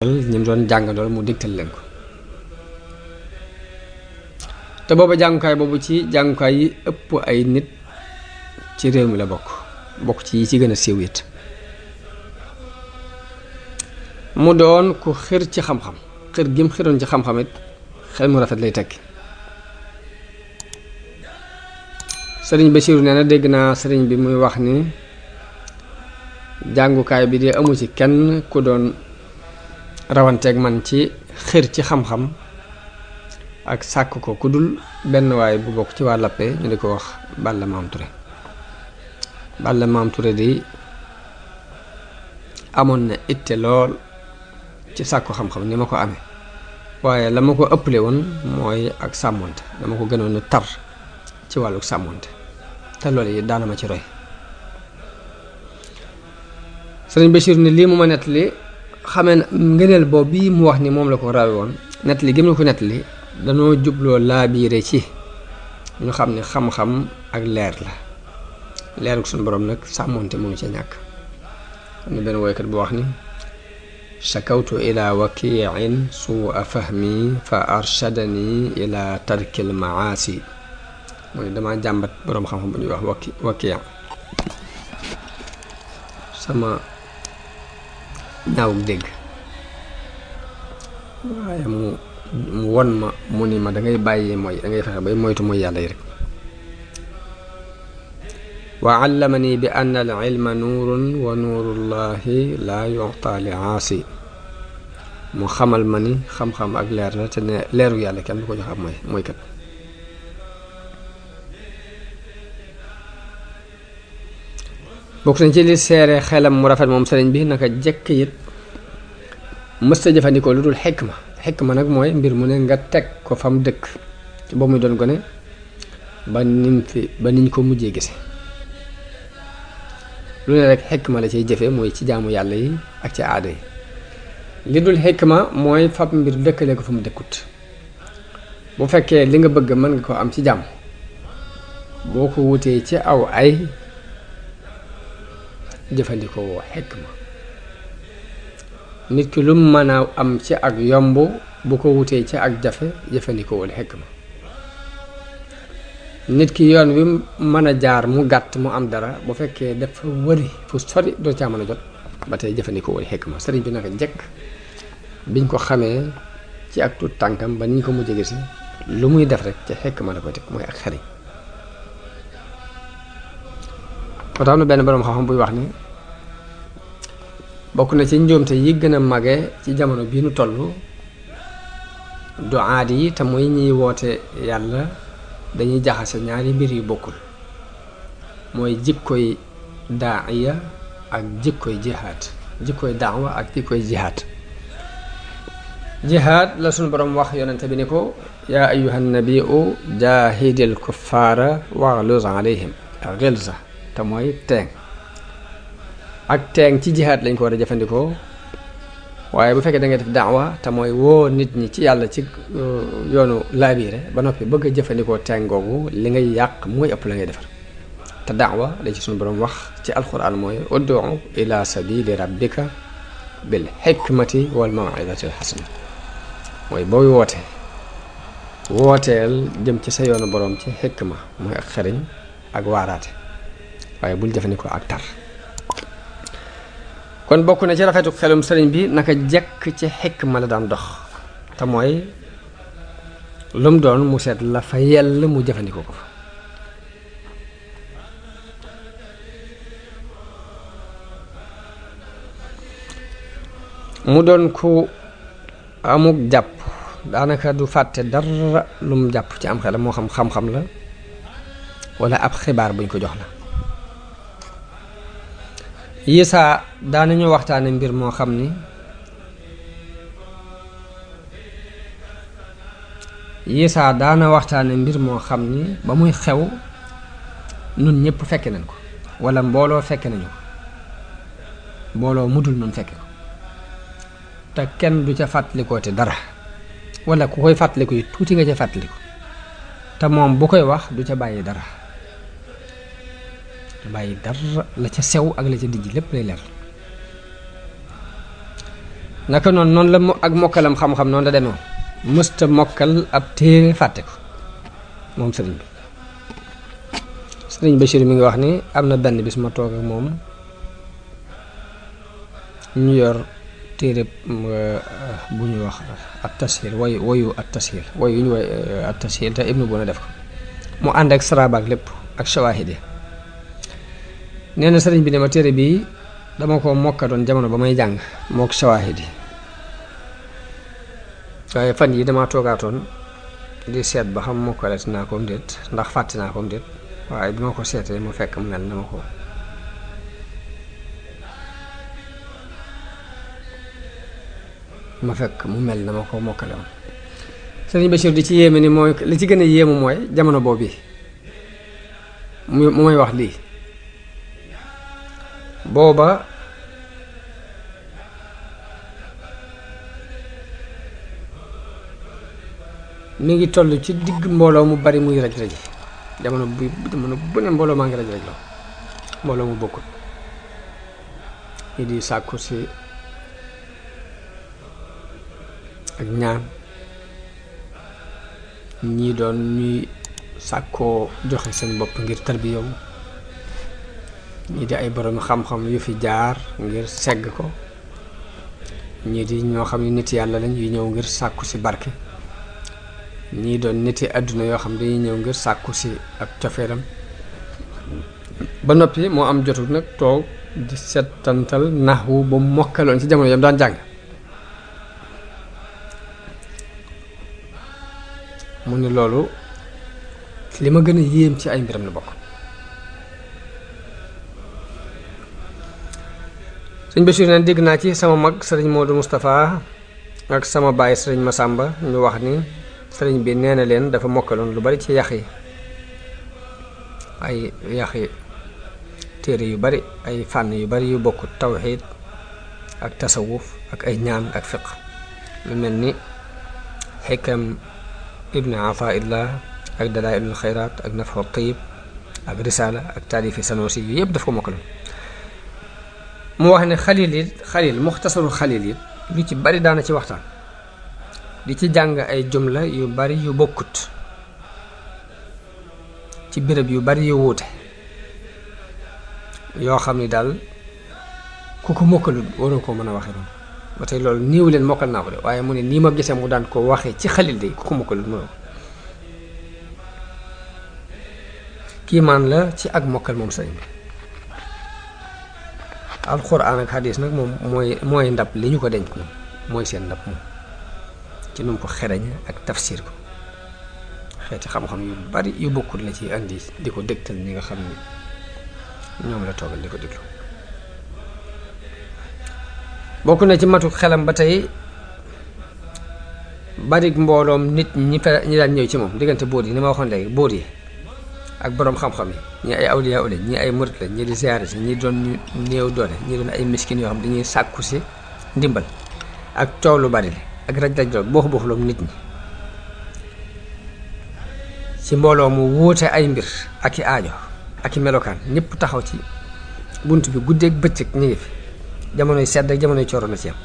ñim doon jàngandool mu digtal leen ko te booba jàngukaay boobu ci jàngukaay yi ëpp ay nit ci réew mi la bokk ci yi ci gën a siiw it mu doon ku xër ci xam-xam xër gim xëroon ci xam-xam it xel mu rafet lay tekki sëriñ Basiiru nee na dégg naa sëriñ bi muy wax ni jàngukaay bi de amu ci kenn ku doon rawanteeg man ci xër ci xam-xam ak sàkk ko ku dul benn waay bu bokk ci waa Lappé ñu di ko wax Balla Maam Touré Balla Maam Touré di amoon na itte lool ci sàkku xam-xam ni ma ko amee waaye la ma ko ëpple woon mooy ak sàmmonte dama ko gënoon a tar ci wàllu sàmmonte te loolu yi daana ma ci roy sëriñ Bachir ni lii mu ma nettali xamee na ngëneel boobu bii mu wax ni moom la ko rawe woon nettali gëm la ko nettali danoo jubloo laabiire ci ñu xam ne xam-xam ak leer la leeruk suñu borom nag sàmmonte mu ngi ca ñàkk am na benn woykat bu wax ni shakawtu ila wakiin suua fahmi fa arshadani ila tarkil maasi mu ne dama jàmbat boroom xam-xam bu ñuy wax wakiya sama ñaawuk dégg waaye mu won ma mu ni ma dangay bàyyee mooy dangay fexe bay moytu mooy yàlla yi rek wa allamani bi anna al ilma nuurun wa nuurullahi la yu'ta li aasi mu xamal ma ni xam-xam ak leer la te ne leeru yàlla kenn du ko jox ab mooy kat bokk nañ ci li seere xelam mu rafet moom sëriñ bi naka jekk it mësta jëfandikoo lu dul xikma nag mooy mbir mu ne nga teg ko fam dëkk ci boobu muy doon gone ba niñ ko mujjee gise lu ne rek xikma la ciy jëfe mooy ci jaamu yàlla yi ak ci aada yi li dul xikma mooy fab mbir dëkkale ko fa mu dëkkut bu fekkee li nga bëgg mën nga ko am ci jàmm boo ko wutee ci aw ay jëfandikoo xikma nit ki lu mën a am ci ak yomb bu ko wutee ci ak jafe jëfandikoo xikma nit ki yoon wi mën a jaar mu gàtt mu am dara bu fekkee dafa wëri fu sori doo caa mën a jot ba tey jëfandikoo xikma sëriñ bi naka jekk biñ ko xamee ci ak tut tànkam ba niñ ko mujjee gis lu muy def rek ci xikma la koy teg mooy ak xariñ moo tax am na benn boroom xam-xam buy wax ni bokk na ci njuumte yi gën a mage ci jamono bii nu toll du aadi yi te muy ñiy woote yàlla dañuy jaxase ñaari mbir yu bokkul mooy jikkoy daaiya ak jikkoy jihaad jikkoy daawa ak jikkoy jihaad jihaad la sunu boroom wax yonente bi ni ko yaa ayyuhan nabiu jaahidil kuffaara waghluz alayhim ghilza te mooy teeng ak teeng ci jihaad lañ ko war a jëfandikoo waaye bu fekkee da ngay def daawa te mooy woo nit ñi ci yàlla ci yoonu laabiire ba noppi bëgg a jëfandikoo teeng googu li ngay yàq mooy ëpp la ngay defar te daawa la ci suñu boroom wax ci alquran mooy ud'u ila sabili rabbika bil hikmati wal maw'izati al hasana mooy booy wooteel jëm ci sa yoonu boroom ci xikma mooy ak xariñ ak waaraate waaye bul jëfandikoo ak tar kon bokk na ci rafetu xelum sëriñ bi naka jekk ci xikma la daan dox te mooy lu mu doon mu seet la fa yell mu jëfandikoo ko fa mu doon ku amuk jàpp daanaka du fàtte dara lu mu jàpp ci am xelam moo xam xam-xam la wala ab xibaar buñ ko jox la yisaa daanañu waxtaane mbir moo xam ni yisaa daana waxtaane mbir moo xam ni ba muy xew nun ñëpp fekke nañ ko wala mbooloo fekke nañu ko mbooloo mudul nun fekke ko te kenn du ca fàttalikoo te dara wala ku koy fàttaliku yi tuuti nga ca fàttaliku te moom bu koy wax du ca bàyyi dara la ca sew ak la ca dijj lépp lay leer naka noonu la ak mokkalam xam-xam noonu la demoon mësta mokkal ab téere fàtte ko moom sëriñ bi. sëriñ Bachir mi ngi wax ni am na benn bis ma toog ak moom ñu yor téere bu ñuy wax at tashil woyu at tashil woyu yu ñu woy at tashil te Ibnu Buna def ko mu ànd ak saraba ak lépp ak shawahid yi nee na sëriñ bi ne ma téere bii dama ko mokkatoon jamono ba may jàng mook shawahid yi waaye fan yi dama toogaatoon di seet ba xam mokkaleet naa ko déet ndax fàtte naa ko déet waaye bi ma ko seetee mu fekk mu mel na ma ko mokkale woon. Sëriñ Bachir di ci yéeme ni mooy li ci gën a yéemu mooy jamono boobu mu may wax lii booba mi ngi toll ci digg mbooloo mu bari muy raj-raj jamono bu ne mbooloo maa ngi raj-raj la mbooloo mu bokkut ñi di sàkku si ak ñaan ñii doon ñuy sàkkoo joxe seen bopp ngir tarbiyaw ñii di ay borom xam-xam yu fi jaar ngir segg ko ñii di ñoo xam ne nit yàlla lañ yu ñëw ngir sàkku si barke ñii doon niti àdduna yoo xam dañuy ñëw ngir sàkku si ak cofeelam ba noppi moo am jotu nag toog di settantal naxwu ba mokkaloon ci jamono yam daan jàng mu ni loolu li ma gën a yéem ci ay mbiram la bokk. sëñ Bachir neen dégg naa ci sama mag sëriñ Modou Moustapha ak sama baay sëriñ Massamba ñu wax ni sëriñ bi nee na leen dafa mokkaloon lu bari ci yax yi ay yaxi téere yu bari ay fànn yu bari yu bokk tawxiid ak tasawuf ak ay ñaan ak fiq lu mel ni xikam ibn Ataillah ak dalailul xayraat ak nafxu tayib ak risala ak taalifi Sanusi yu yëpp daf ko mokkaloon. mu wax ne xalil muxtasarul xalil yi lu ci bari daana ci waxtaan di ci jàng ay jumla yu bari yu bokkut ci béréb yu bari yu wuute yoo xam ni daal ku ko mokkalul waroo ko mën a waxee noonu ba tey loolu niiw leen mokkal naa ko de waaye mu ne nii ma gisee mu daan ko waxee ci xalil de ku ko mokkalul mënoo ko kiimaan la ci ak mokkal moom sëriñ bi. alxuraan ak xadiis nag moom mooy ndab li ñu ko denc moom mooy seen ndab moom ci nu mu ko xereñe ak tafsir ko xeeti xam-xam yu bari yu bokkul la ci andi di ko dégtal ñi nga xam ne ñoom la toogal di ko déglu. bokk na ci matu xelam ba tey bari mbooloom nit ñi daan ñëw ci moom diggante bóot yi ni ma waxoon léegi bóot yi ak boroom xam-xam yi ñi ay awliya lañ ñi ay murit lañ ñi di ziyaare si ñi doon ñu néew doole ñi doon ay miskin yoo xam dañuy sàkku si ndimbal ak coow lu bari ak raj-raj lool booxu loom nit ñi ci mbooloo mu wuute ay mbir ak i aajo ak i melokaan ñëpp taxaw ci bunt bi guddeeg bëccëg ñu ngi fi jamonoy sedd ak jamonoy cooro na ci am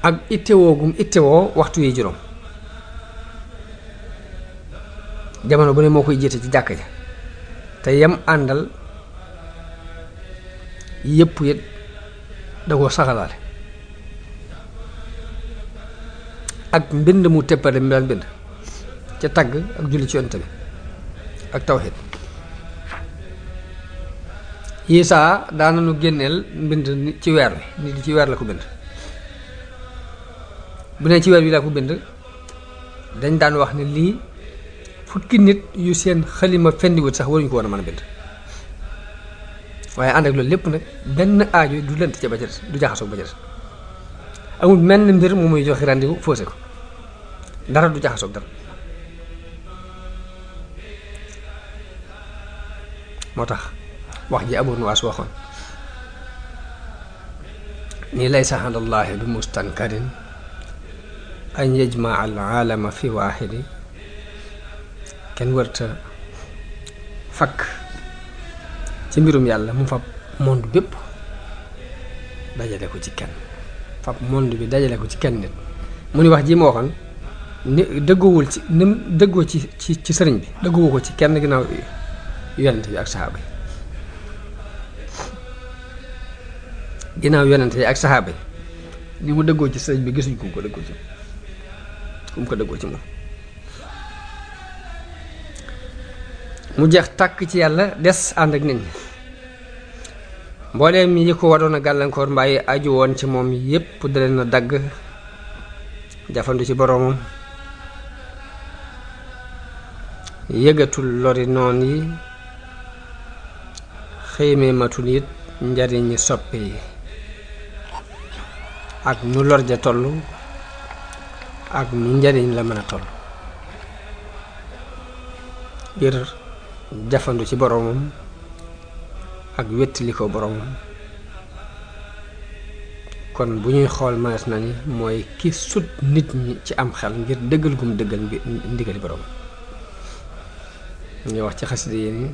ak ittewoo gum ittewoo waxtu yi juróom jamono bu ne moo koy jiite ci jàkk ja te yam àndal yëpp it da koo saxalaale ak mbind mu teppale mi daan bind ca tagg ak julli ci yonent bi ak tawxiid yi saa daananu génneel mbind ci weer wi nit di ci weer la ko bind bu ne ci weer wi laa ko bind dañ daan wax ne lii fukki nit yu seen xalima fendiwut sax waruñu ko war a mën a bind waaye ànd ak loolu lépp nag benn aajo du lënt ca ba ca des du jaxasoo ba ca des amul menn mbir mu muy joxe rendez-vous faussé ko dara du jaxasoo dara moo tax wax ji Abu Nuwaas waxoon ni laysa ala llaahi bi mustankarin an yajmaa al aalama fi waaxidi kenn wërta fakk ci mbirum yàlla mu fab monde bépp dajale ko ci kenn fab monde bi dajale ko ci kenn nit mu ni wax ji ma waxoon ni dëggoowul ci ni mu dëggoo ci sëriñ bi dëggoo ko ci kenn ginnaaw yonent bi ak saxaaba yi ginnaaw yonent yi ak saxaaba yi li mu dëggoo ci sëriñ bi gisuñ ku mu ko dëggoo ci moom mu jeex tàkk ci yàlla des ànd ak nit ñi mbooleem yi ko waroon a gàllankoor mbaa yi aju woon ci moom yépp da leen a dagg jafandu ci boroomam yëgatul lori noon yi xëymee matul it njariñi soppe yi ak nu lor ja toll ak nu njariñ la mën a toll ngir jafandu ci boroomam ak wettali ko boroomam kon bu ñuy xool mënees na ni mooy ki sut nit ñi ci am xel ngir dëggal gum dëggal ndigali boroomam ñu wax ci xasida yi ni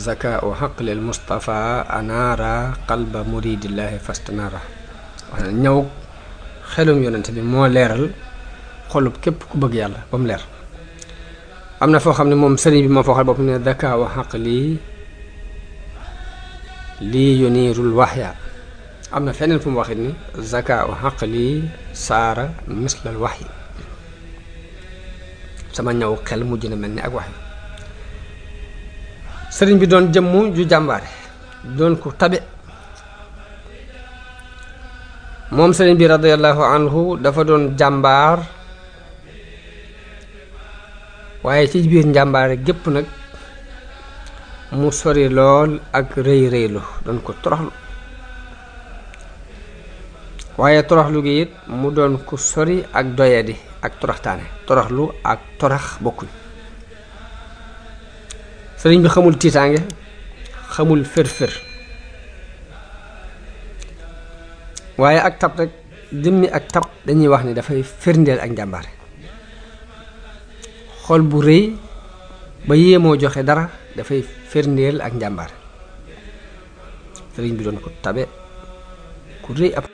zakaau xaqlil Mustafa anaara qalba muridillahi fastanaara wax na ñëw xelum yonent bi moo leeral xolub képp ku bëgg yàlla ba mu leer am na foo xam ne moom sëriñ bi moo foo xal bopp ne zakaau xaqli lii yuniirul waxya am na feneen fu mu waxit ni zakaau xaqli saara mislal waxyi sama ñëw xel mujj na mel ni ak wax sëriñ bi doon jëmm ju jàmbaare doon ko tabe moom sëriñ bi radiyallahu anhu dafa doon jàmbaar waaye ci biir njàmbaare gépp nag mu sori lool ak rëy rëylu doon ko toroxlu waaye toroxlu gi it mu doon ko sori ak doyadi ak toroxtaane toroxlu ak torax bokkuñ sëriñ bi xamul tiitaange xamul fër-fër waaye ak tab rek jëmmi ak tab dañuy wax ni dafay firndeel ak njàmbaare xol bu rëy ba yéemoo joxe dara dafay firndeel ak njàmbaare sëriñ bi doon ko tabe ku rëy ab